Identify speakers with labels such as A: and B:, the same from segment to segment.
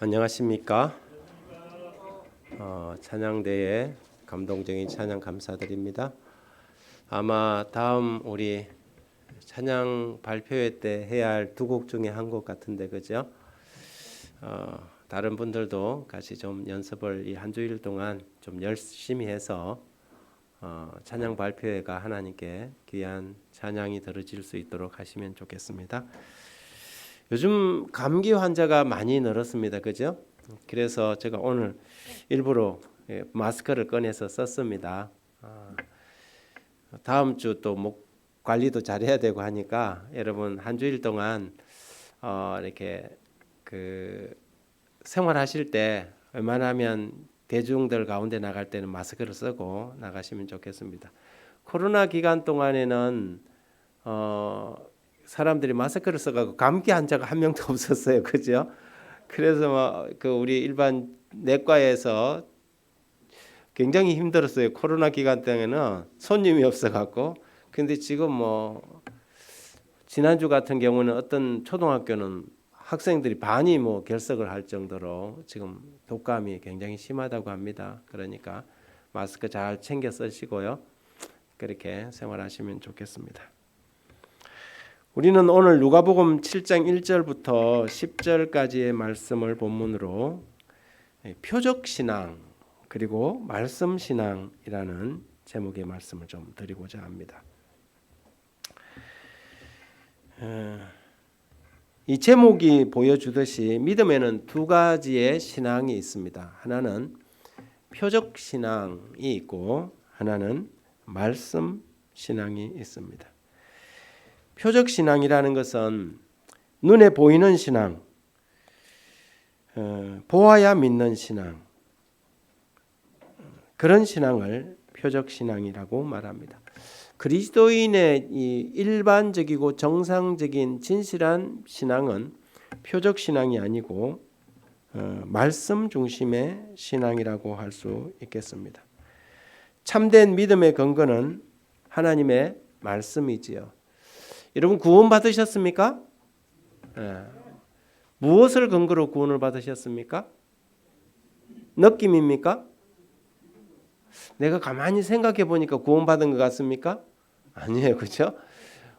A: 안녕하십니까? 찬양대회 감동적인 찬양 감사드립니다. 아마 다음 우리 찬양 발표회 때 해야 할 두 곡 중에 한 곡 같은데 그죠? 다른 분들도 같이 좀 연습을 이 한 주일 동안 좀 열심히 해서 찬양 발표회가 하나님께 귀한 찬양이 들어질 수 있도록 하시면 좋겠습니다. 요즘 감기 환자가 많이 늘었습니다. 그죠? 그래서 제가 오늘 일부러 마스크를 꺼내서 썼습니다. 다음 주 또 목 관리도 잘해야 되고 하니까 여러분 한 주일 동안 이렇게 생활하실 때 웬만하면 대중들 가운데 나갈 때는 마스크를 쓰고 나가시면 좋겠습니다. 코로나 기간 동안에는 사람들이 마스크를 써가지고 감기 환자가 한 명도 없었어요, 그죠? 그래서 우리 일반 내과에서 굉장히 힘들었어요. 코로나 기간 때에는 손님이 없어갖고. 근데 지금 지난주 같은 경우는 어떤 초등학교는 학생들이 반이 결석을 할 정도로 지금 독감이 굉장히 심하다고 합니다. 그러니까 마스크 잘 챙겨 쓰시고요. 그렇게 생활하시면 좋겠습니다. 우리는 오늘 누가복음 7장 1절부터 10절까지의 말씀을 본문으로 표적신앙 그리고 말씀신앙이라는 제목의 말씀을 좀 드리고자 합니다. 이 제목이 보여주듯이 믿음에는 두 가지의 신앙이 있습니다. 하나는 표적신앙이 있고 하나는 말씀신앙이 있습니다. 표적신앙이라는 것은 눈에 보이는 신앙, 보아야 믿는 신앙, 그런 신앙을 표적신앙이라고 말합니다. 그리스도인의 이 일반적이고 정상적인 진실한 신앙은 표적신앙이 아니고 말씀 중심의 신앙이라고 할 수 있겠습니다. 참된 믿음의 근거는 하나님의 말씀이지요. 여러분 구원 받으셨습니까? 무엇을 근거로 구원을 받으셨습니까? 느낌입니까? 내가 가만히 생각해 보니까 구원 받은 것 같습니까? 아니에요, 그렇죠?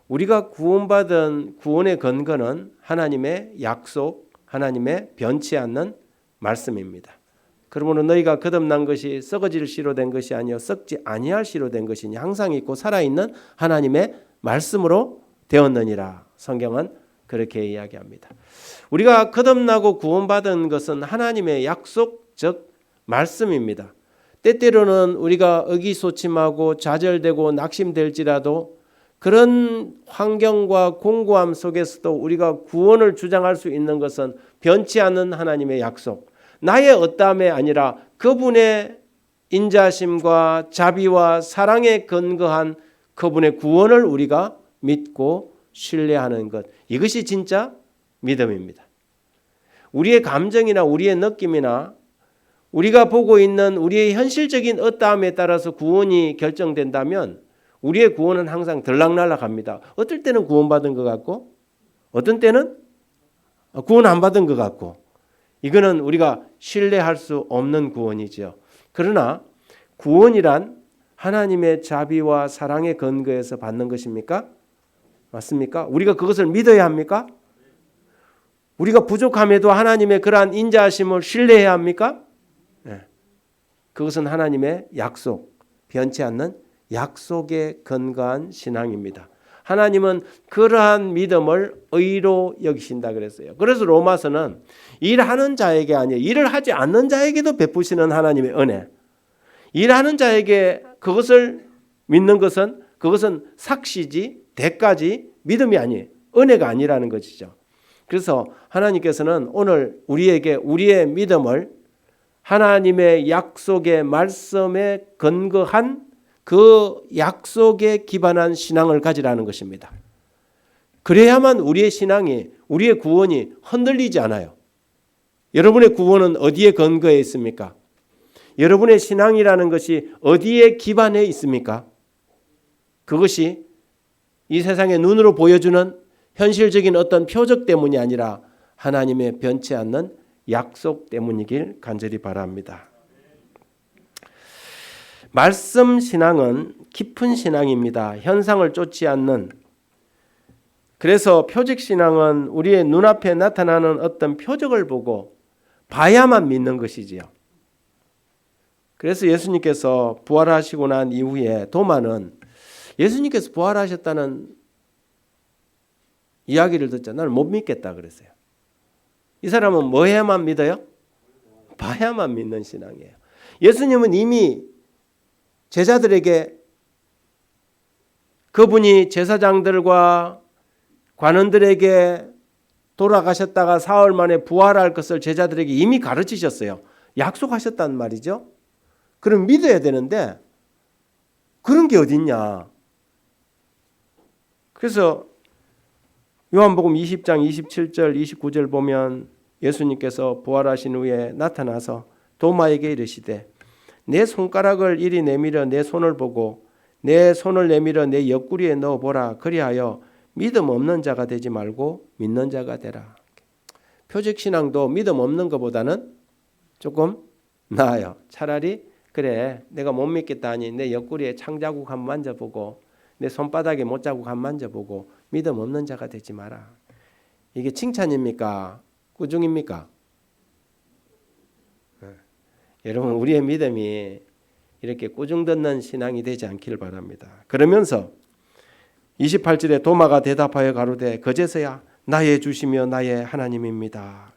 A: 우리가 구원받은 구원의 근거는 하나님의 약속, 하나님의 변치 않는 말씀입니다. 그러므로 너희가 거듭난 것이 썩어질 씨로 된 것이 아니요 썩지 아니할 씨로 된 것이니 항상 있고 살아있는 하나님의 말씀으로 되었느니라. 성경은 그렇게 이야기합니다. 우리가 거듭나고 구원받은 것은 하나님의 약속, 즉 말씀입니다. 때때로는 우리가 의기소침하고 좌절되고 낙심될지라도 그런 환경과 공고함 속에서도 우리가 구원을 주장할 수 있는 것은 변치 않는 하나님의 약속, 나의 어떠함이 아니라 그분의 인자심과 자비와 사랑에 근거한 그분의 구원을 우리가 믿고 신뢰하는 것, 이것이 진짜 믿음입니다. 우리의 감정이나 우리의 느낌이나 우리가 보고 있는 우리의 현실적인 어떠함에 따라서 구원이 결정된다면 우리의 구원은 항상 들락날락합니다. 어떨 때는 구원받은 것 같고 어떤 때는 구원 안 받은 것 같고, 이거는 우리가 신뢰할 수 없는 구원이죠. 그러나 구원이란 하나님의 자비와 사랑의 근거에서 받는 것입니까? 맞습니까? 우리가 그것을 믿어야 합니까? 우리가 부족함에도 하나님의 그러한 인자하심을 신뢰해야 합니까? 네. 그것은 하나님의 약속, 변치 않는 약속에 근거한 신앙입니다. 하나님은 그러한 믿음을 의로 여기신다 그랬어요. 그래서 로마서는 일하는 자에게 아니에요, 일을 하지 않는 자에게도 베푸시는 하나님의 은혜. 일하는 자에게 그것을 믿는 것은 그것은 삭시지 대가지 믿음이 아니에요. 은혜가 아니라는 것이죠. 그래서 하나님께서는 오늘 우리에게 우리의 믿음을 하나님의 약속의 말씀에 근거한 그 약속에 기반한 신앙을 가지라는 것입니다. 그래야만 우리의 신앙이, 우리의 구원이 흔들리지 않아요. 여러분의 구원은 어디에 근거해 있습니까? 여러분의 신앙이라는 것이 어디에 기반해 있습니까? 그것이 이 세상의 눈으로 보여주는 현실적인 어떤 표적 때문이 아니라 하나님의 변치 않는 약속 때문이길 간절히 바랍니다. 말씀 신앙은 깊은 신앙입니다. 현상을 쫓지 않는. 그래서 표적 신앙은 우리의 눈앞에 나타나는 어떤 표적을 보고 봐야만 믿는 것이지요. 그래서 예수님께서 부활하시고 난 이후에 도마는 예수님께서 부활하셨다는 이야기를 듣자 나는 못 믿겠다 그랬어요. 이 사람은 뭐 해야만 믿어요? 봐야만 믿는 신앙이에요. 예수님은 이미 제자들에게 그분이 제사장들과 관원들에게 돌아가셨다가 사흘 만에 부활할 것을 제자들에게 이미 가르치셨어요. 약속하셨단 말이죠. 그럼 믿어야 되는데 그런 게 어딨냐. 그래서 요한복음 20장 27절 29절 보면 예수님께서 부활하신 후에 나타나서 도마에게 이르시되 내 손가락을 이리 내밀어 내 손을 보고 내 손을 내밀어 내 옆구리에 넣어보라. 그리하여 믿음 없는 자가 되지 말고 믿는 자가 되라. 표적신앙도 믿음 없는 것보다는 조금 나아요. 차라리 그래 내가 못 믿겠다 하니 내 옆구리에 창자국 한번 만져보고 내 손바닥에 못자국 한번 만져보고 믿음 없는 자가 되지 마라. 이게 칭찬입니까? 꾸중입니까? 여러분 우리의 믿음이 이렇게 꾸중 듣는 신앙이 되지 않기를 바랍니다. 그러면서 28절에 도마가 대답하여 가로되 거제서야 나의 주시며 나의 하나님입니다.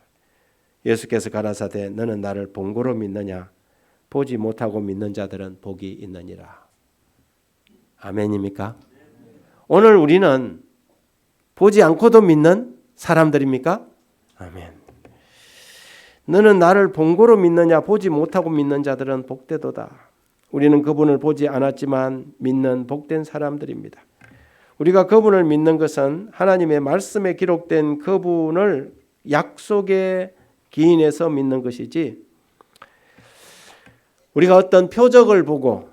A: 예수께서 가라사대 너는 나를 본고로 믿느냐? 보지 못하고 믿는 자들은 복이 있느니라. 아멘입니까? 오늘 우리는 보지 않고도 믿는 사람들입니까? 아멘. 너는 나를 본고로 믿느냐? 보지 못하고 믿는 자들은 복되도다. 우리는 그분을 보지 않았지만 믿는 복된 사람들입니다. 우리가 그분을 믿는 것은 하나님의 말씀에 기록된 그분을 약속에 기인해서 믿는 것이지 우리가 어떤 표적을 보고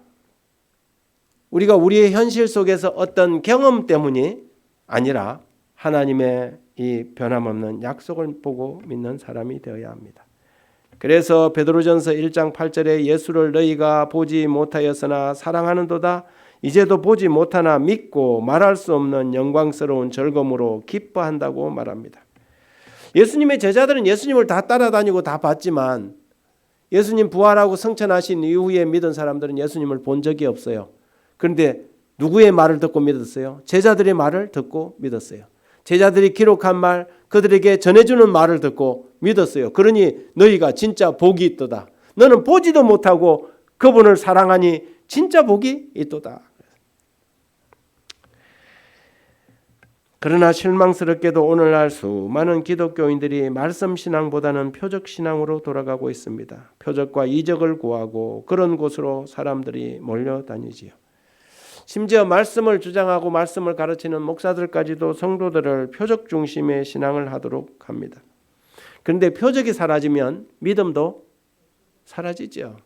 A: 우리가 우리의 현실 속에서 어떤 경험 때문이 아니라 하나님의 이 변함없는 약속을 보고 믿는 사람이 되어야 합니다. 그래서 베드로전서 1장 8절에 예수를 너희가 보지 못하였으나 사랑하는도다 이제도 보지 못하나 믿고 말할 수 없는 영광스러운 즐거움으로 기뻐한다고 말합니다. 예수님의 제자들은 예수님을 다 따라다니고 다 봤지만 예수님 부활하고 승천하신 이후에 믿은 사람들은 예수님을 본 적이 없어요. 그런데 누구의 말을 듣고 믿었어요? 제자들의 말을 듣고 믿었어요. 제자들이 기록한 말, 그들에게 전해주는 말을 듣고 믿었어요. 그러니 너희가 진짜 복이 있도다. 너는 보지도 못하고 그분을 사랑하니 진짜 복이 있도다. 그러나 실망스럽게도 오늘날 수많은 기독교인들이 말씀 신앙보다는 표적 신앙으로 돌아가고 있습니다. 표적과 이적을 구하고 그런 곳으로 사람들이 몰려다니지요. 심지어 말씀을 주장하고 말씀을 가르치는 목사들까지도 성도들을 표적 중심의 신앙을 하도록 합니다. 그런데 표적이 사라지면 믿음도 사라지죠.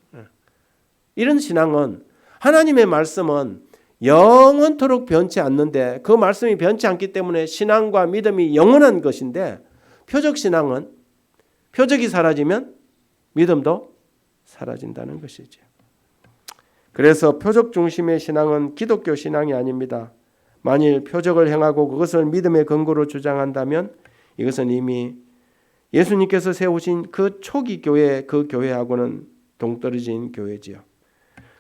A: 이런 신앙은 하나님의 말씀은 영원토록 변치 않는데 그 말씀이 변치 않기 때문에 신앙과 믿음이 영원한 것인데 표적 신앙은 표적이 사라지면 믿음도 사라진다는 것이죠. 그래서 표적 중심의 신앙은 기독교 신앙이 아닙니다. 만일 표적을 행하고 그것을 믿음의 근거로 주장한다면 이것은 이미 예수님께서 세우신 그 초기 교회 그 교회하고는 동떨어진 교회지요.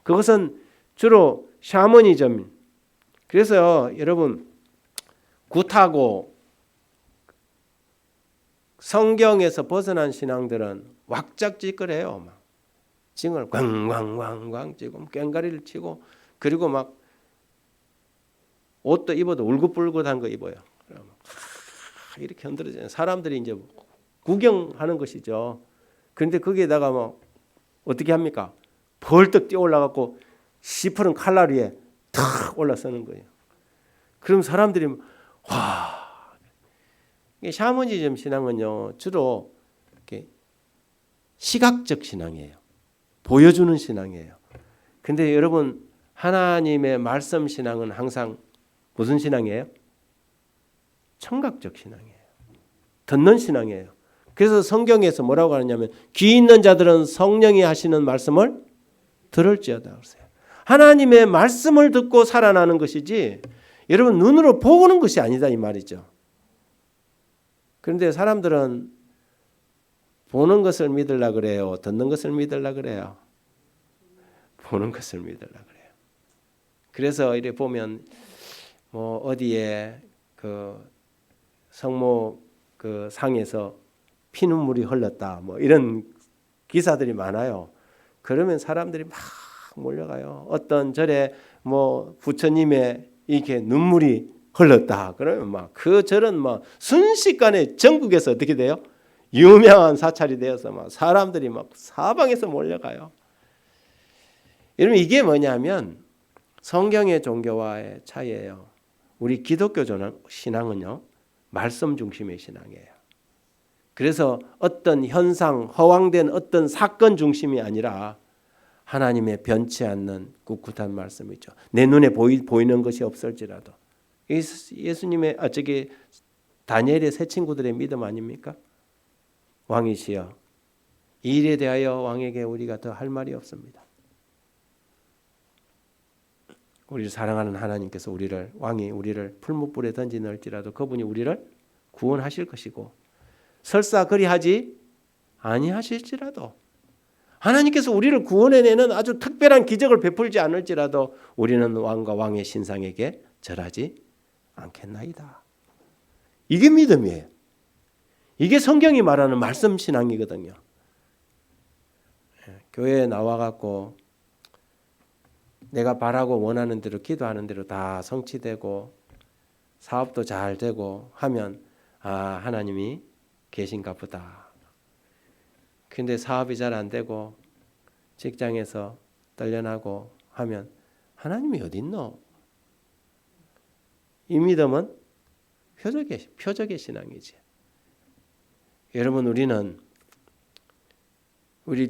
A: 그것은 주로 샤머니즘. 그래서 여러분 굿하고 성경에서 벗어난 신앙들은 왁작지껄해요. 막 징을 광광광광 치고 꽹가리를 치고 그리고 막 옷도 입어도 울긋불긋한 거 입어요. 이렇게 흔들어져요. 사람들이 이제 구경하는 것이죠. 그런데 거기에다가 뭐 어떻게 합니까? 벌떡 뛰어 올라가고 시퍼런 칼날 위에 탁 올라서는 거예요. 그럼 사람들이 와, 샤머니즘 신앙은요 주로 이렇게 시각적 신앙이에요. 보여주는 신앙이에요. 근데 여러분 하나님의 말씀 신앙은 항상 무슨 신앙이에요? 청각적 신앙이에요. 듣는 신앙이에요. 그래서 성경에서 뭐라고 하느냐면 귀 있는 자들은 성령이 하시는 말씀을 들을지어다 그러세요. 하나님의 말씀을 듣고 살아나는 것이지 여러분 눈으로 보는 것이 아니다 이 말이죠. 그런데 사람들은 보는 것을 믿으려고 그래요? 듣는 것을 믿으려고 그래요? 보는 것을 믿으려고 그래요. 그래서 이래 보면 뭐 어디에 그 성모 그 상에서 피눈물이 흘렀다 뭐 이런 기사들이 많아요. 그러면 사람들이 막 몰려가요. 어떤 절에 뭐 부처님의 이렇게 눈물이 흘렀다. 그러면 막 그 절은 막 순식간에 전국에서 어떻게 돼요? 유명한 사찰이 되어서 막 사람들이 막 사방에서 몰려가요. 여러분 이게 뭐냐면 성경의 종교와의 차이예요. 우리 기독교 신앙은요. 말씀 중심의 신앙이에요. 그래서 어떤 현상, 허황된 어떤 사건 중심이 아니라 하나님의 변치 않는 꿋꿋한 말씀이죠. 내 눈에 보이는 것이 없을지라도. 예수님의 저기 다니엘의 세 친구들의 믿음 아닙니까? 왕이시여 이 일에 대하여 왕에게 우리가 더 할 말이 없습니다. 우리를 사랑하는 하나님께서 왕이 우리를 풀무불에 던지 넣을지라도 그분이 우리를 구원하실 것이고 설사 그리하지 아니하실지라도 하나님께서 우리를 구원해내는 아주 특별한 기적을 베풀지 않을지라도 우리는 왕과 왕의 신상에게 절하지 않겠나이다. 이게 믿음이에요. 이게 성경이 말하는 말씀 신앙이거든요. 교회에 나와갖고 내가 바라고 원하는 대로 기도하는 대로 다 성취되고 사업도 잘 되고 하면 하나님이 계신가 보다. 근데 사업이 잘 안 되고 직장에서 떨려나고 하면 하나님이 어디 있노? 이 믿음은 표적의 신앙이지. 여러분 우리는 우리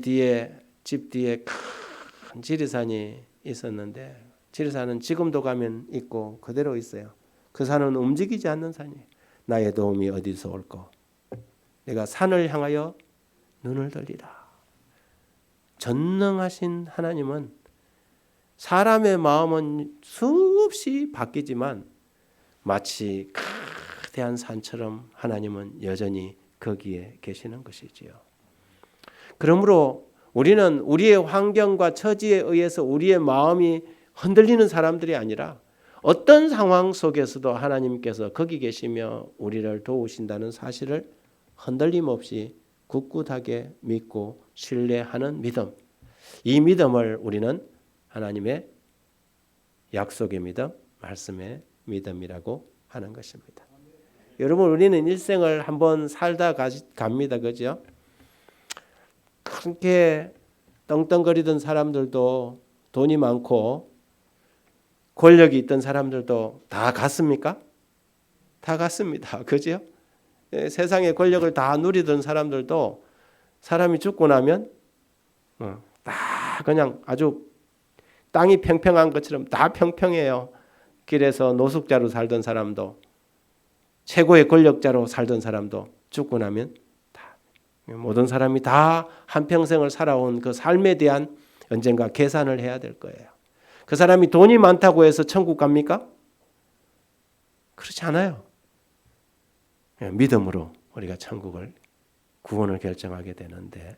A: 집 뒤에 큰 지리산이 있었는데 지리산은 지금도 가면 있고 그대로 있어요. 그 산은 움직이지 않는 산이에요. 나의 도움이 어디서 올까? 내가 산을 향하여 눈을 들리라. 전능하신 하나님은 사람의 마음은 수없이 바뀌지만 마치 거대한 산처럼 하나님은 여전히 거기에 계시는 것이지요. 그러므로 우리는 우리의 환경과 처지에 의해서 우리의 마음이 흔들리는 사람들이 아니라 어떤 상황 속에서도 하나님께서 거기 계시며 우리를 도우신다는 사실을 흔들림 없이 굳굳하게 믿고 신뢰하는 믿음. 이 믿음을 우리는 하나님의 약속의 믿음, 말씀의 믿음이라고 하는 것입니다. 여러분 우리는 일생을 한번 살다 갑니다. 그죠? 그렇게 떵떵거리던 사람들도 돈이 많고 권력이 있던 사람들도 다 갔습니까? 다 갔습니다. 그죠? 세상의 권력을 다 누리던 사람들도 사람이 죽고 나면 다 그냥 아주 땅이 평평한 것처럼 다 평평해요. 길에서 노숙자로 살던 사람도 최고의 권력자로 살던 사람도 죽고 나면 다 모든 사람이 다 한평생을 살아온 그 삶에 대한 언젠가 계산을 해야 될 거예요. 그 사람이 돈이 많다고 해서 천국 갑니까? 그렇지 않아요. 믿음으로 우리가 천국을 구원을 결정하게 되는데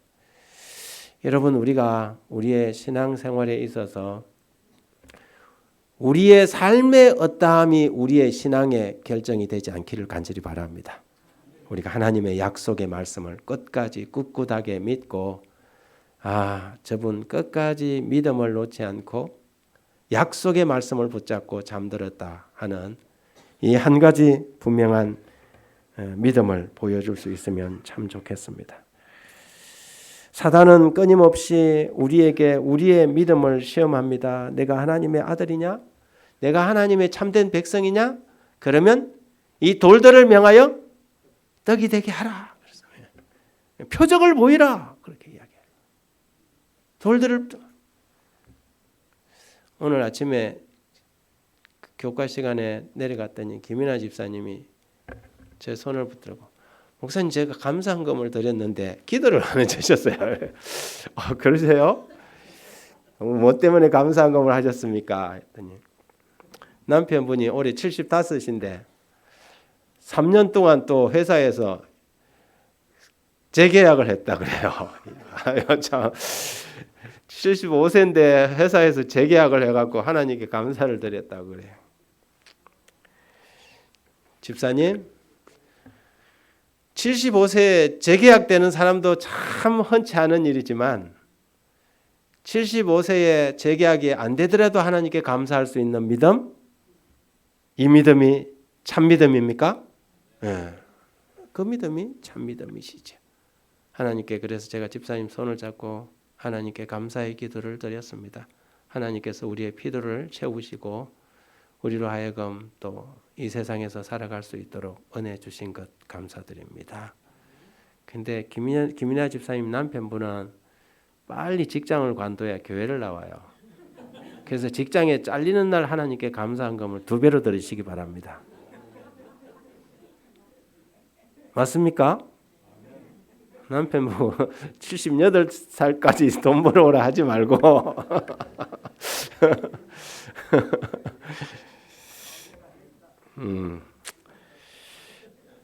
A: 여러분 우리가 우리의 신앙생활에 있어서 우리의 삶의 어떠함이 우리의 신앙의 결정이 되지 않기를 간절히 바랍니다. 우리가 하나님의 약속의 말씀을 끝까지 꿋꿋하게 믿고 저분 끝까지 믿음을 놓지 않고 약속의 말씀을 붙잡고 잠들었다 하는 이 한 가지 분명한 믿음을 보여줄 수 있으면 참 좋겠습니다. 사단은 끊임없이 우리에게 우리의 믿음을 시험합니다. 내가 하나님의 아들이냐? 내가 하나님의 참된 백성이냐? 그러면 이 돌들을 명하여 떡이 되게 하라. 표적을 보이라. 그렇게 이야기해요. 돌들을 오늘 아침에 교과 시간에 내려갔더니 김인아 집사님이 제 손을 붙들고 목사님 제가 감사헌금을 드렸는데 기도를 안 해주셨어요. 그러세요? 뭐 때문에 감사헌금을 하셨습니까? 했더니 남편분이 올해 75인데 3년 동안 또 회사에서 재계약을 했다 그래요. 참 75세인데 회사에서 재계약을 해갖고 하나님께 감사를 드렸다고 그래요. 집사님 75세에 재계약되는 사람도 참 흔치 않은 일이지만 75세에 재계약이 안 되더라도 하나님께 감사할 수 있는 믿음, 이 믿음이 참 믿음입니까? 네. 그 믿음이 참 믿음이시죠. 하나님께 그래서 제가 집사님 손을 잡고 하나님께 감사의 기도를 드렸습니다. 하나님께서 우리의 필요를 채우시고 우리로 하여금 또 이 세상에서 살아갈 수 있도록 은혜 주신 것 감사드립니다. 근데 김인아 집사님 남편분은 빨리 직장을 관둬야 교회를 나와요. 그래서 직장에 잘리는 날 하나님께 감사헌금을 2배로 드리시기 바랍니다. 맞습니까? 남편분 78살까지 돈 벌어오라 하지 말고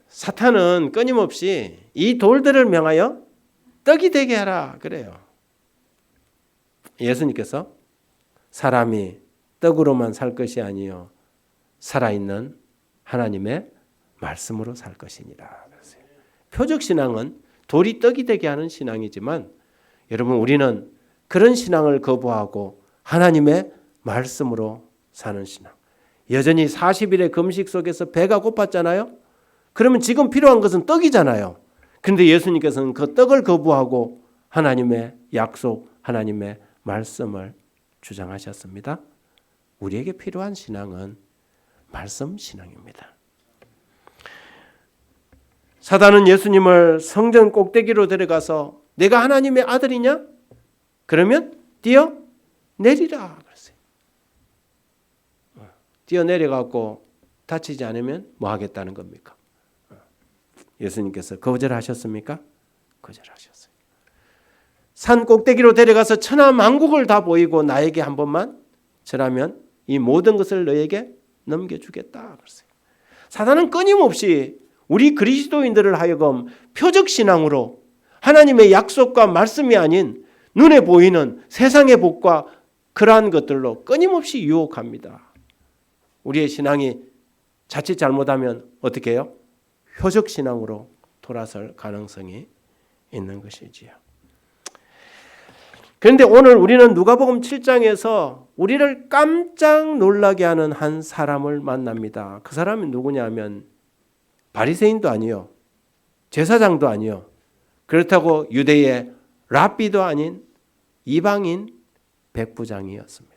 A: 사탄은 끊임없이 이 돌들을 명하여 떡이 되게 하라 그래요. 예수님께서 사람이 떡으로만 살 것이 아니요 살아있는 하나님의 말씀으로 살 것이니라. 표적 신앙은 돌이 떡이 되게 하는 신앙이지만 여러분 우리는 그런 신앙을 거부하고 하나님의 말씀으로 사는 신앙. 여전히 40일의 금식 속에서 배가 고팠잖아요. 그러면 지금 필요한 것은 떡이잖아요. 그런데 예수님께서는 그 떡을 거부하고 하나님의 약속, 하나님의 말씀을 주장하셨습니다. 우리에게 필요한 신앙은 말씀 신앙입니다. 사단은 예수님을 성전 꼭대기로 데려가서 내가 하나님의 아들이냐? 그러면 뛰어 내리라 그랬어요. 뛰어 내려가고 다치지 않으면 뭐 하겠다는 겁니까? 예수님께서 거절하셨습니까? 거절하셨어요. 산 꼭대기로 데려가서 천하 만국을 다 보이고 나에게 한 번만 절하면 이 모든 것을 너에게 넘겨주겠다 그랬어요. 사단은 끊임없이 우리 그리스도인들을 하여금 표적 신앙으로 하나님의 약속과 말씀이 아닌 눈에 보이는 세상의 복과 그러한 것들로 끊임없이 유혹합니다. 우리의 신앙이 자칫 잘못하면 어떻게 해요? 표적 신앙으로 돌아설 가능성이 있는 것이지요. 그런데 오늘 우리는 누가복음 7장에서 우리를 깜짝 놀라게 하는 한 사람을 만납니다. 그 사람이 누구냐면 바리새인도 아니요, 제사장도 아니요, 그렇다고 유대의 랍비도 아닌 이방인 백부장이었습니다.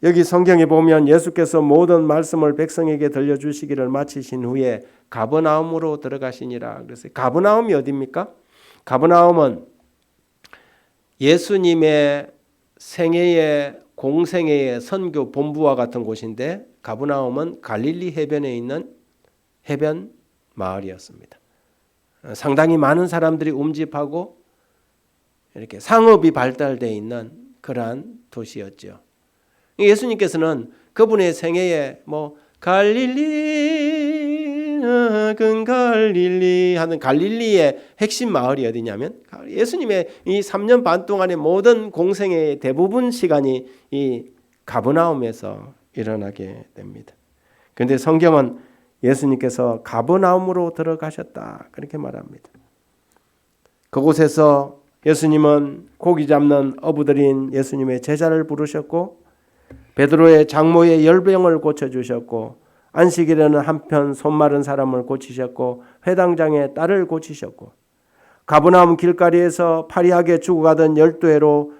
A: 여기 성경에 보면 예수께서 모든 말씀을 백성에게 들려주시기를 마치신 후에 가버나움으로 들어가시니라. 그래서 가버나움이 어디입니까? 가버나움은 예수님의 생애의 공생애의 선교 본부와 같은 곳인데 가버나움은 갈릴리 해변에 있는 해변 마을이었습니다. 상당히 많은 사람들이 움집하고 이렇게 상업이 발달되어 있는 그러한 도시였죠. 예수님께서는 그분의 생애에 갈릴리 갈릴리 하는 갈릴리의 핵심 마을이 어디냐면 예수님의 이 3년 반 동안의 모든 공생의 대부분 시간이 이 가버나움에서 일어나게 됩니다. 그런데 성경은 예수님께서 가버나움으로 들어가셨다 그렇게 말합니다. 그곳에서 예수님은 고기 잡는 어부들인 예수님의 제자를 부르셨고 베드로의 장모의 열병을 고쳐주셨고 안식일에는 한편 손마른 사람을 고치셨고 회당장의 딸을 고치셨고 가버나움 길거리에서 파리하게 죽어가던 12회로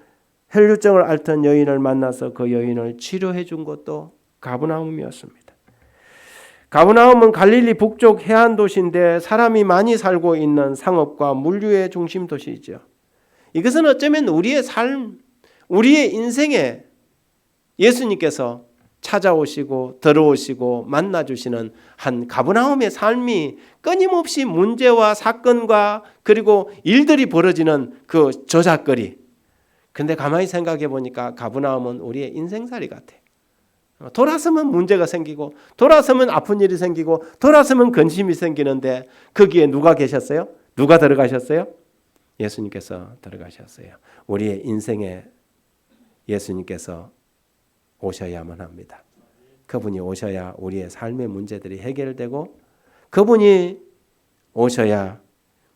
A: 혈류증을 앓던 여인을 만나서 그 여인을 치료해 준 것도 가버나움이었습니다. 가버나움은 갈릴리 북쪽 해안 도시인데 사람이 많이 살고 있는 상업과 물류의 중심 도시이죠. 이것은 어쩌면 우리의 삶, 우리의 인생에 예수님께서 찾아오시고 들어오시고 만나주시는 한 가버나움의 삶이 끊임없이 문제와 사건과 그리고 일들이 벌어지는 그 조작거리. 근데 가만히 생각해 보니까 가버나움은 우리의 인생살이 같아. 돌아서면 문제가 생기고 돌아서면 아픈 일이 생기고 돌아서면 근심이 생기는데 거기에 누가 계셨어요? 누가 들어가셨어요? 예수님께서 들어가셨어요. 우리의 인생에 예수님께서 오셔야만 합니다. 그분이 오셔야 우리의 삶의 문제들이 해결되고 그분이 오셔야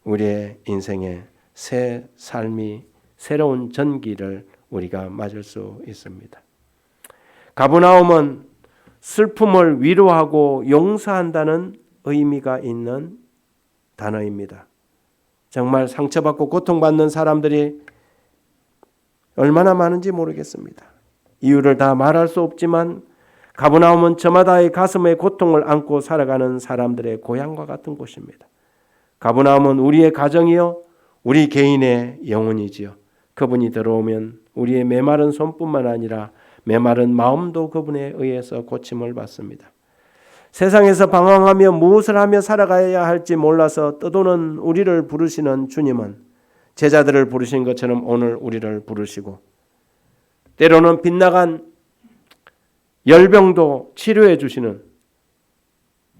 A: 우리의 인생의 새 삶이 새로운 전기를 우리가 맞을 수 있습니다. 가버나움은 슬픔을 위로하고 용서한다는 의미가 있는 단어입니다. 정말 상처받고 고통받는 사람들이 얼마나 많은지 모르겠습니다. 이유를 다 말할 수 없지만 가버나움은 저마다의 가슴에 고통을 안고 살아가는 사람들의 고향과 같은 곳입니다. 가버나움은 우리의 가정이요 우리 개인의 영혼이지요. 그분이 들어오면 우리의 메마른 손뿐만 아니라 메마른 마음도 그분에 의해서 고침을 받습니다. 세상에서 방황하며 무엇을 하며 살아가야 할지 몰라서 떠도는 우리를 부르시는 주님은 제자들을 부르신 것처럼 오늘 우리를 부르시고 때로는 빗나간 열병도 치료해 주시는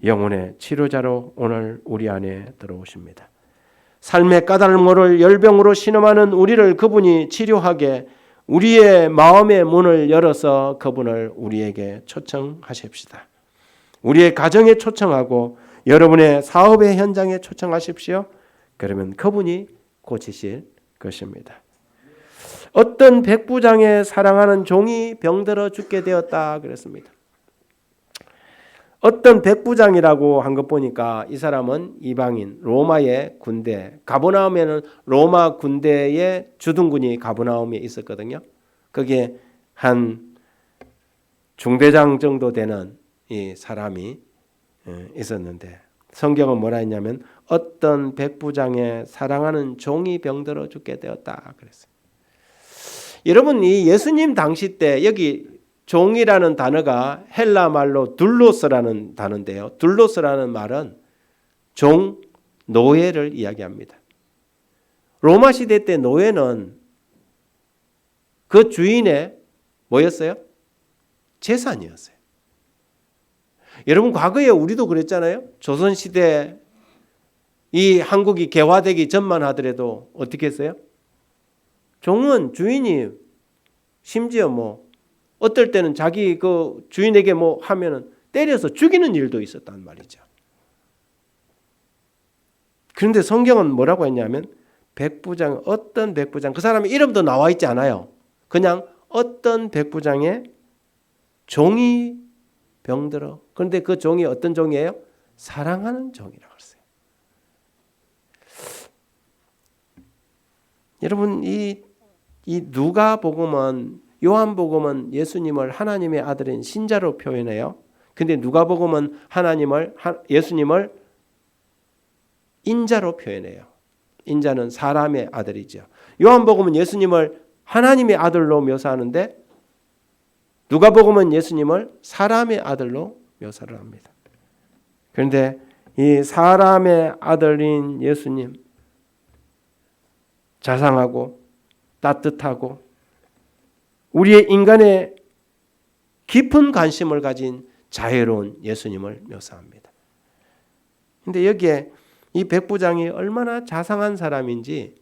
A: 영혼의 치료자로 오늘 우리 안에 들어오십니다. 삶의 까닭모를 열병으로 신음하는 우리를 그분이 치료하게 우리의 마음의 문을 열어서 그분을 우리에게 초청하십시다. 우리의 가정에 초청하고 여러분의 사업의 현장에 초청하십시오. 그러면 그분이 고치실 것입니다. 어떤 백부장의 사랑하는 종이 병들어 죽게 되었다 그랬습니다. 어떤 백부장이라고 한 것 보니까 이 사람은 이방인 로마의 군대 가버나움에는 로마 군대의 주둔군이 가버나움에 있었거든요. 거기에 한 중대장 정도 되는 이 사람이 있었는데 성경은 뭐라 했냐면 어떤 백부장의 사랑하는 종이 병들어 죽게 되었다 그랬어요. 여러분 이 예수님 당시 때 여기 종이라는 단어가 헬라 말로 둘로스라는 단어인데요. 둘로스라는 말은 종, 노예를 이야기합니다. 로마 시대 때 노예는 그 주인의 뭐였어요? 재산이었어요. 여러분 과거에 우리도 그랬잖아요. 조선시대 이 한국이 개화되기 전만 하더라도 어떻게 했어요? 종은 주인이 심지어 뭐 어떨 때는 자기 그 주인에게 뭐 하면은 때려서 죽이는 일도 있었단 말이죠. 그런데 성경은 뭐라고 했냐면 백부장 어떤 백부장 그 사람의 이름도 나와 있지 않아요. 그냥 어떤 백부장의 종이 병들어. 그런데 그 종이 어떤 종이에요? 사랑하는 종이라고 했어요. 여러분 이 누가복음은 요한복음은 예수님을 하나님의 아들인 신자로 표현해요. 근데 누가복음은 예수님을 인자로 표현해요. 인자는 사람의 아들이죠. 요한복음은 예수님을 하나님의 아들로 묘사하는데 누가복음은 예수님을 사람의 아들로 묘사를 합니다. 그런데 이 사람의 아들인 예수님 자상하고 따뜻하고 우리의 인간의 깊은 관심을 가진 자애로운 예수님을 묘사합니다. 그런데 여기에 이 백부장이 얼마나 자상한 사람인지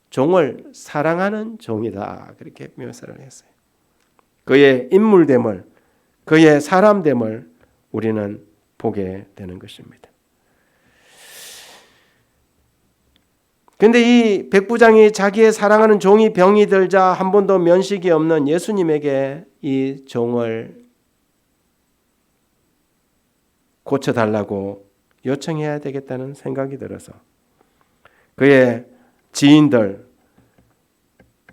A: 종을 사랑하는 종이다 그렇게 묘사를 했어요. 그의 인물됨을 그의 사람됨을 우리는 보게 되는 것입니다. 그런데 이 백부장이 자기의 사랑하는 종이 병이 들자 한 번도 면식이 없는 예수님에게 이 종을 고쳐달라고 요청해야 되겠다는 생각이 들어서 그의 지인들,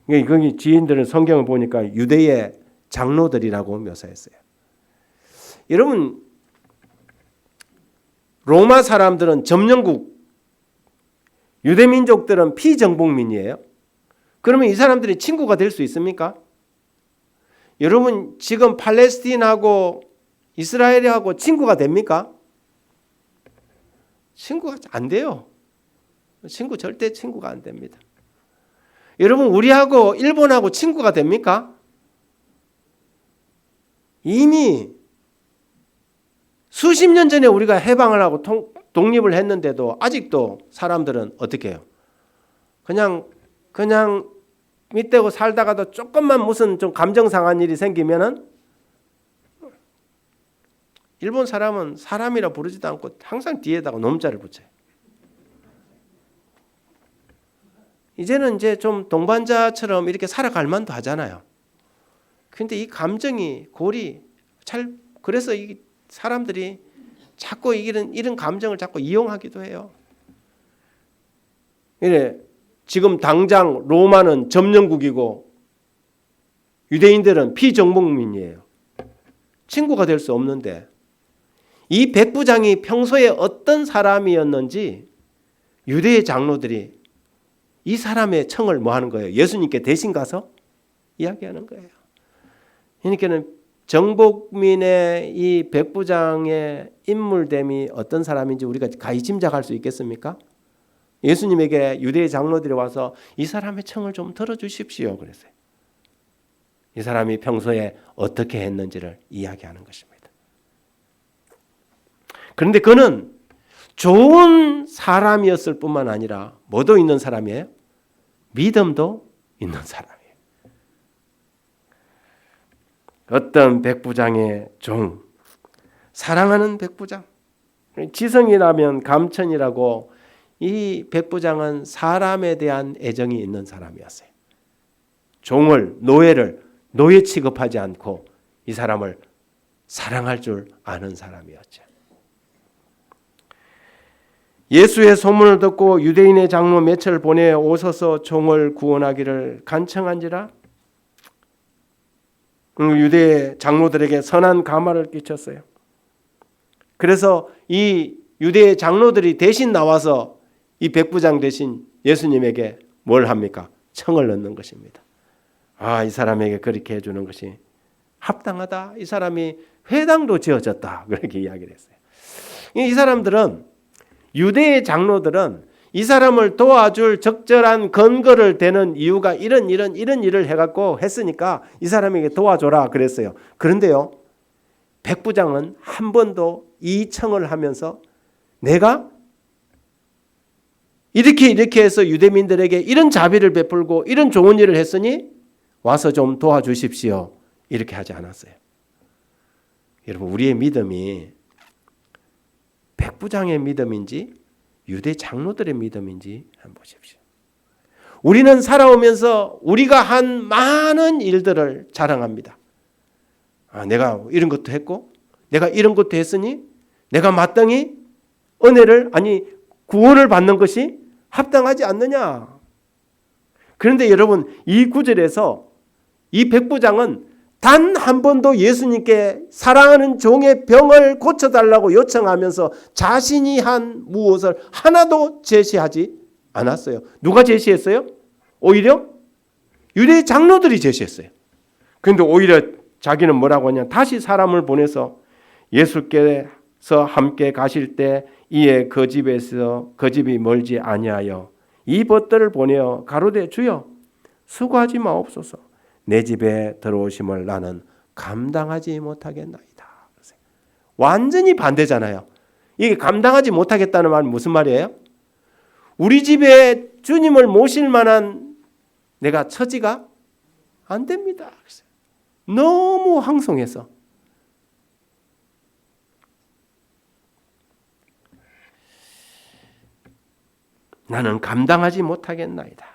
A: 거기 지인들은 성경을 보니까 유대의 장로들이라고 묘사했어요. 여러분 로마 사람들은 점령국, 유대민족들은 피정복민이에요. 그러면 이 사람들이 친구가 될 수 있습니까? 여러분 지금 팔레스틴하고 이스라엘하고 친구가 됩니까? 친구가 안 돼요. 절대 친구가 안 됩니다. 여러분 우리하고 일본하고 친구가 됩니까? 이미 수십 년 전에 우리가 해방을 하고 독립을 했는데도 아직도 사람들은 어떻게 해요? 그냥 밑대고 살다가도 조금만 무슨 좀 감정 상한 일이 생기면은 일본 사람은 사람이라 부르지도 않고 항상 뒤에다가 놈자를 붙여요. 이제는 이제 좀 동반자처럼 이렇게 살아갈 만도 하잖아요. 근데 이 감정이 골이 그래서 이 사람들이 자꾸 이런 감정을 자꾸 이용하기도 해요. 이래 지금 당장 로마는 점령국이고 유대인들은 피정복민이에요. 친구가 될 수 없는데 이 백부장이 평소에 어떤 사람이었는지 유대의 장로들이 이 사람의 청을 뭐 하는 거예요? 예수님께 대신 가서 이야기하는 거예요. 그러니까는 정복민의 이 백부장의 인물됨이 어떤 사람인지 우리가 가히 짐작할 수 있겠습니까? 예수님에게 유대의 장로들이 와서 이 사람의 청을 좀 들어주십시오 그랬어요. 이 사람이 평소에 어떻게 했는지를 이야기하는 것입니다. 그런데 그는 좋은 사람이었을 뿐만 아니라 뭐도 있는 사람이에요? 믿음도 있는 사람이에요. 어떤 백부장의 종, 사랑하는 백부장, 지성이라면 감천이라고 이 백부장은 사람에 대한 애정이 있는 사람이었어요. 종을, 노예 취급하지 않고 이 사람을 사랑할 줄 아는 사람이었죠. 예수의 소문을 듣고 유대인의 장로 몇을 보내 오셔서 종을 구원하기를 간청한지라 유대 장로들에게 선한 감화를 끼쳤어요. 그래서 이 유대 장로들이 대신 나와서 이 백부장 대신 예수님에게 뭘 합니까? 청을 넣는 것입니다. 이 사람에게 그렇게 해주는 것이 합당하다. 이 사람이 회당도 지어졌다. 그렇게 이야기를 했어요. 이 사람들은 유대의 장로들은 이 사람을 도와줄 적절한 근거를 대는 이유가 이런 일을 해갖고 했으니까 이 사람에게 도와줘라 그랬어요. 그런데요, 백부장은 한 번도 이 청을 하면서 내가 이렇게 해서 유대민들에게 이런 자비를 베풀고 이런 좋은 일을 했으니 와서 좀 도와주십시오. 이렇게 하지 않았어요. 여러분, 우리의 믿음이 백부장의 믿음인지 유대 장로들의 믿음인지 한번 보십시오. 우리는 살아오면서 우리가 한 많은 일들을 자랑합니다. 내가 이런 것도 했고 내가 이런 것도 했으니 내가 마땅히 구원을 받는 것이 합당하지 않느냐. 그런데 여러분, 이 구절에서 이 백부장은 단 한 번도 예수님께 사랑하는 종의 병을 고쳐달라고 요청하면서 자신이 한 무엇을 하나도 제시하지 않았어요. 누가 제시했어요? 오히려 유대 장로들이 제시했어요. 그런데 오히려 자기는 뭐라고 하냐? 다시 사람을 보내서 예수께서 함께 가실 때 이에 그 집이 멀지 아니하여 이 벗들을 보내어 가로되 주여 수고하지 마옵소서. 내 집에 들어오심을 나는 감당하지 못하겠나이다. 완전히 반대잖아요. 이게 감당하지 못하겠다는 말은 무슨 말이에요? 우리 집에 주님을 모실 만한 내가 처지가 안 됩니다. 너무 황송해서. 나는 감당하지 못하겠나이다.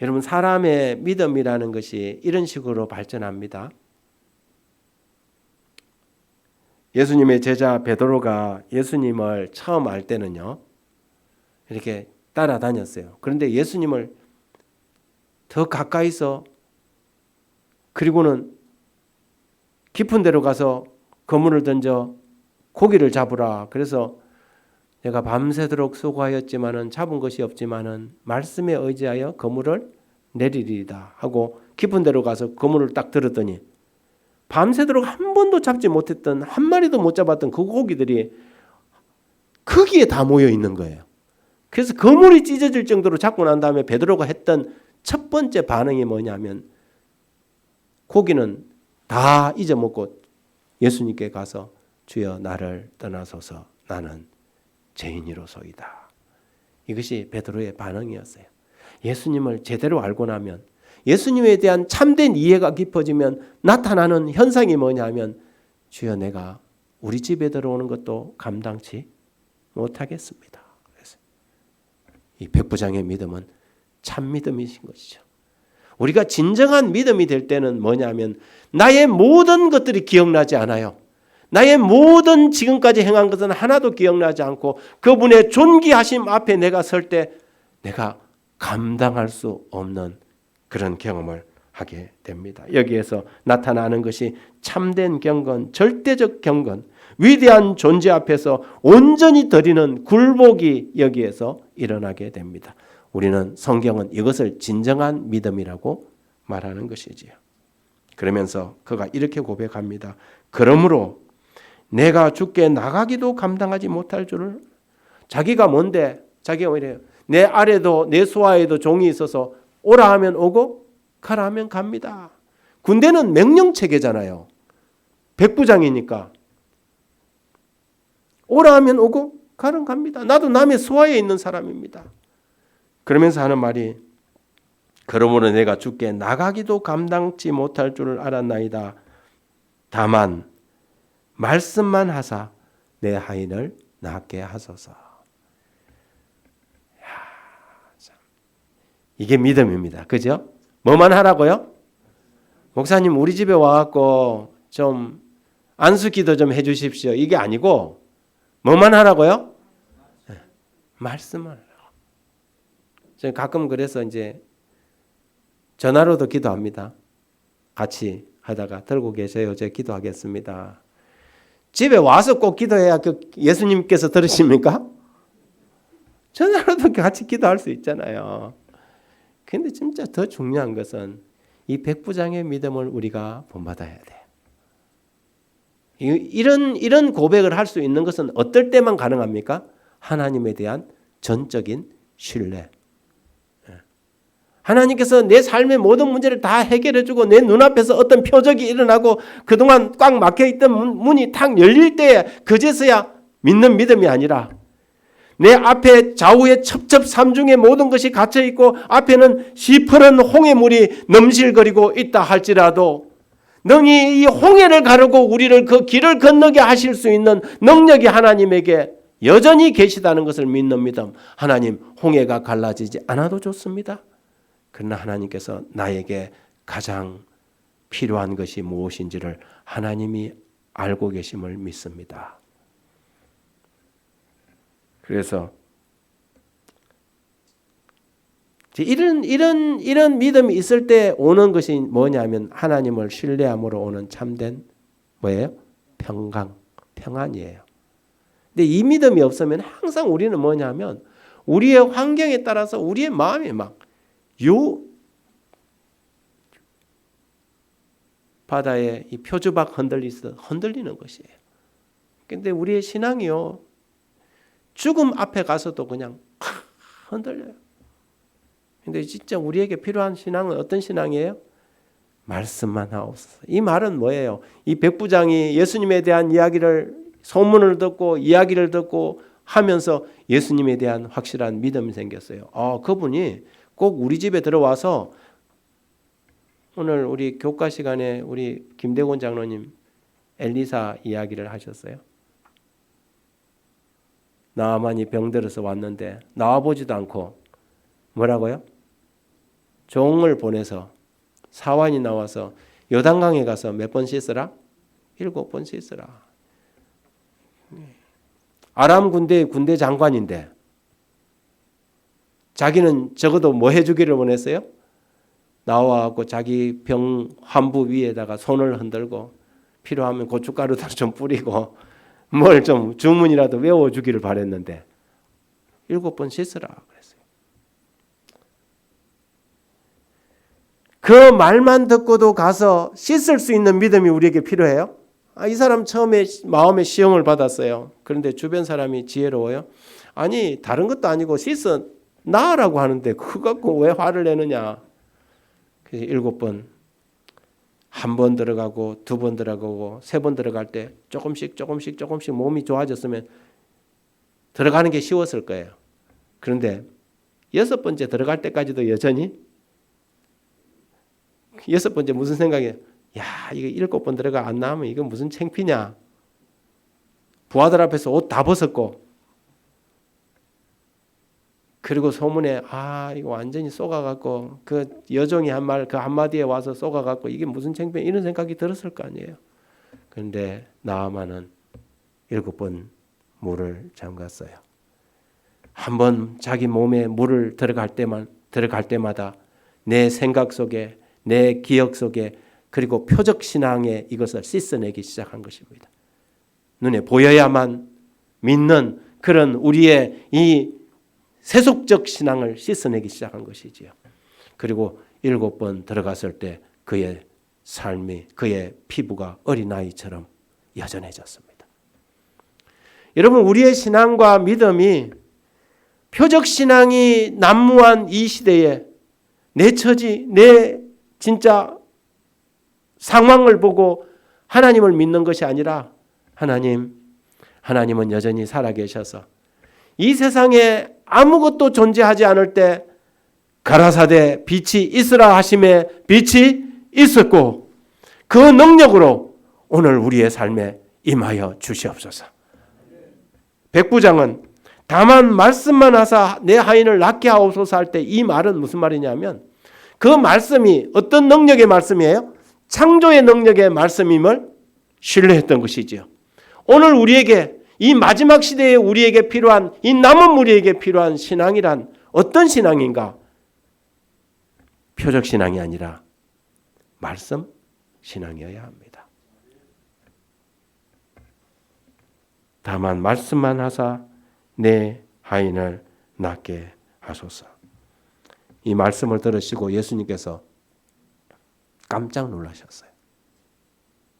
A: 여러분, 사람의 믿음이라는 것이 이런 식으로 발전합니다. 예수님의 제자 베드로가 예수님을 처음 알 때는요, 이렇게 따라다녔어요. 그런데 예수님을 더 가까이서, 그리고는 깊은 데로 가서 그물을 던져 고기를 잡으라. 그래서 내가 밤새도록 수고하였지만은 잡은 것이 없지만은 말씀에 의지하여 그물을 내리리이다 하고 깊은 데로 가서 그물을 딱 들었더니 밤새도록 한 번도 잡지 못했던, 한 마리도 못 잡았던 그 고기들이 거기에 다 모여 있는 거예요. 그래서 그물이 찢어질 정도로 잡고 난 다음에 베드로가 했던 첫 번째 반응이 뭐냐면 고기는 다 잊어먹고 예수님께 가서 주여 나를 떠나소서 나는 죄인이로소이다. 이것이 베드로의 반응이었어요. 예수님을 제대로 알고 나면, 예수님에 대한 참된 이해가 깊어지면 나타나는 현상이 뭐냐면 주여 내가 우리 집에 들어오는 것도 감당치 못하겠습니다. 그래서 이 백부장의 믿음은 참 믿음이신 것이죠. 우리가 진정한 믿음이 될 때는 뭐냐면 나의 모든 것들이 기억나지 않아요. 나의 모든 지금까지 행한 것은 하나도 기억나지 않고 그분의 존귀하심 앞에 내가 설 때 내가 감당할 수 없는 그런 경험을 하게 됩니다. 여기에서 나타나는 것이 참된 경건, 절대적 경건, 위대한 존재 앞에서 온전히 드리는 굴복이 여기에서 일어나게 됩니다. 우리는 성경은 이것을 진정한 믿음이라고 말하는 것이지요. 그러면서 그가 이렇게 고백합니다. 그러므로 내가 주께 나가기도 감당하지 못할 줄을. 자기가 뭔데? 자기가 뭐래요? 내 아래도 내 수하에도 종이 있어서 오라 하면 오고 가라 하면 갑니다. 군대는 명령체계잖아요. 백부장이니까 오라 하면 오고 가는 갑니다. 나도 남의 수하에 있는 사람입니다. 그러면서 하는 말이 그러므로 내가 주께 나가기도 감당치 못할 줄을 알았나이다. 다만 말씀만 하사 내 하인을 낫게 하소서. 이게 믿음입니다. 그죠? 뭐만 하라고요? 목사님 우리 집에 와갖고 좀 안수기도 좀 해주십시오. 이게 아니고 뭐만 하라고요? 말씀을 하라고. 저는 가끔 그래서 이제 전화로도 기도합니다. 같이 하다가 들고 계세요. 제가 기도하겠습니다. 집에 와서 꼭 기도해야 예수님께서 들으십니까? 전화로도 같이 기도할 수 있잖아요. 근데 진짜 더 중요한 것은 이 백부장의 믿음을 우리가 본받아야 돼. 이런 고백을 할 수 있는 것은 어떨 때만 가능합니까? 하나님에 대한 전적인 신뢰. 하나님께서 내 삶의 모든 문제를 다 해결해주고 내 눈앞에서 어떤 표적이 일어나고 그동안 꽉 막혀있던 문이 탁 열릴 때 그제서야 믿는 믿음이 아니라 내 앞에 좌우에 첩첩삼중의 모든 것이 갇혀있고 앞에는 시퍼런 홍해물이 넘실거리고 있다 할지라도 능히 이 홍해를 가르고 우리를 그 길을 건너게 하실 수 있는 능력이 하나님에게 여전히 계시다는 것을 믿는 믿음. 하나님 홍해가 갈라지지 않아도 좋습니다. 그러나 하나님께서 나에게 가장 필요한 것이 무엇인지를 하나님이 알고 계심을 믿습니다. 그래서 이런 믿음이 있을 때 오는 것이 뭐냐면 하나님을 신뢰함으로 오는 참된 뭐예요? 평안이에요. 근데 이 믿음이 없으면 항상 우리는 뭐냐면 우리의 환경에 따라서 우리의 마음이 막 바다에 이 표주박 흔들리는 것이에요. 근데 우리의 신앙이요. 죽음 앞에 가서도 그냥 흔들려요. 근데 진짜 우리에게 필요한 신앙은 어떤 신앙이에요? 말씀만 하옵소서. 이 말은 뭐예요? 이 백부장이 예수님에 대한 이야기를 소문을 듣고 이야기를 듣고 하면서 예수님에 대한 확실한 믿음이 생겼어요. 그분이 꼭 우리 집에 들어와서 오늘 우리 교과 시간에 우리 김대곤 장로님 엘리사 이야기를 하셨어요. 나아만이 병들어서 왔는데 나와보지도 않고 뭐라고요? 종을 보내서 사환이 나와서 요단강에 가서 몇 번 씻으라? 7번 씻으라. 아람 군대의 군대 장관인데 자기는 적어도 뭐 해주기를 원했어요? 나와갖고 자기 병 환부 위에다가 손을 흔들고 필요하면 고춧가루도 좀 뿌리고 뭘 좀 주문이라도 외워주기를 바랬는데 7번 씻으라 그랬어요. 그 말만 듣고도 가서 씻을 수 있는 믿음이 우리에게 필요해요. 이 사람 처음에 마음의 시험을 받았어요. 그런데 주변 사람이 지혜로워요. 아니 다른 것도 아니고 씻어 나으라고 하는데 그거 갖고 왜 화를 내느냐. 그래서 7번, 한 번 들어가고 2번 들어가고 3번 들어갈 때 조금씩 몸이 좋아졌으면 들어가는 게 쉬웠을 거예요. 그런데 6번째 들어갈 때까지도 여전히 6번째 무슨 생각이에요? 야, 이거 7번 들어가 안 나오면 이거 무슨 창피냐. 부하들 앞에서 옷 다 벗었고, 그리고 소문에 이거 완전히 쏘가갖고 그 여종이 한 말 그 한마디에 와서 쏘가갖고 이게 무슨 창피냐 이런 생각이 들었을 거 아니에요. 그런데 나아만은 7번 물을 잠갔어요. 한번 자기 몸에 물을 들어갈 때마다 내 생각 속에 내 기억 속에 그리고 표적 신앙에 이것을 씻어내기 시작한 것입니다. 눈에 보여야만 믿는 그런 우리의 이 세속적 신앙을 씻어내기 시작한 것이지요. 그리고 7번 들어갔을 때 그의 삶이 그의 피부가 어린아이처럼 여전해졌습니다. 여러분 우리의 신앙과 믿음이 표적 신앙이 난무한 이 시대에 내 처지 내 진짜 상황을 보고 하나님을 믿는 것이 아니라 하나님은 여전히 살아계셔서 이 세상에 아무것도 존재하지 않을 때 가라사대 빛이 있으라 하심에 빛이 있었고 그 능력으로 오늘 우리의 삶에 임하여 주시옵소서. 백부장은 다만 말씀만 하사 내 하인을 낫게 하옵소서 할 때 이 말은 무슨 말이냐면 그 말씀이 어떤 능력의 말씀이에요? 창조의 능력의 말씀임을 신뢰했던 것이지요. 오늘 우리에게 이 마지막 시대에 우리에게 필요한 이 남은 우리에게 필요한 신앙이란 어떤 신앙인가? 표적 신앙이 아니라 말씀 신앙이어야 합니다. 다만 말씀만 하사 내 하인을 낫게 하소서. 이 말씀을 들으시고 예수님께서 깜짝 놀라셨어요.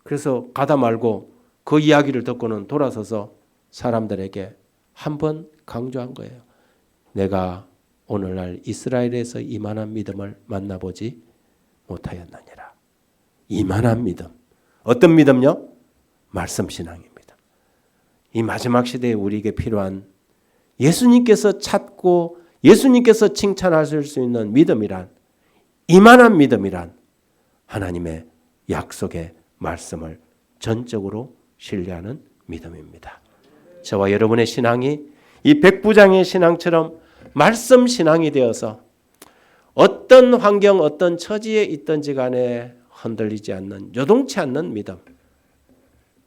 A: 그래서 가다 말고 그 이야기를 듣고는 돌아서서 사람들에게 한 번 강조한 거예요. 내가 오늘날 이스라엘에서 이만한 믿음을 만나보지 못하였느니라. 이만한 믿음. 어떤 믿음요? 말씀 신앙입니다. 이 마지막 시대에 우리에게 필요한 예수님께서 찾고 예수님께서 칭찬하실 수 있는 믿음이란 이만한 믿음이란 하나님의 약속의 말씀을 전적으로 신뢰하는 믿음입니다. 저와 여러분의 신앙이 이 백부장의 신앙처럼 말씀 신앙이 되어서 어떤 환경 어떤 처지에 있든지 간에 흔들리지 않는 요동치 않는 믿음,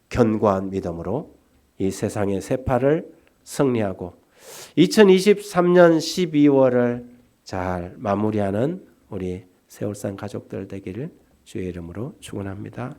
A: 견고한 믿음으로 이 세상의 세파를 승리하고 2023년 12월을 잘 마무리하는 우리 세월산 가족들 되기를 주의 이름으로 축원합니다.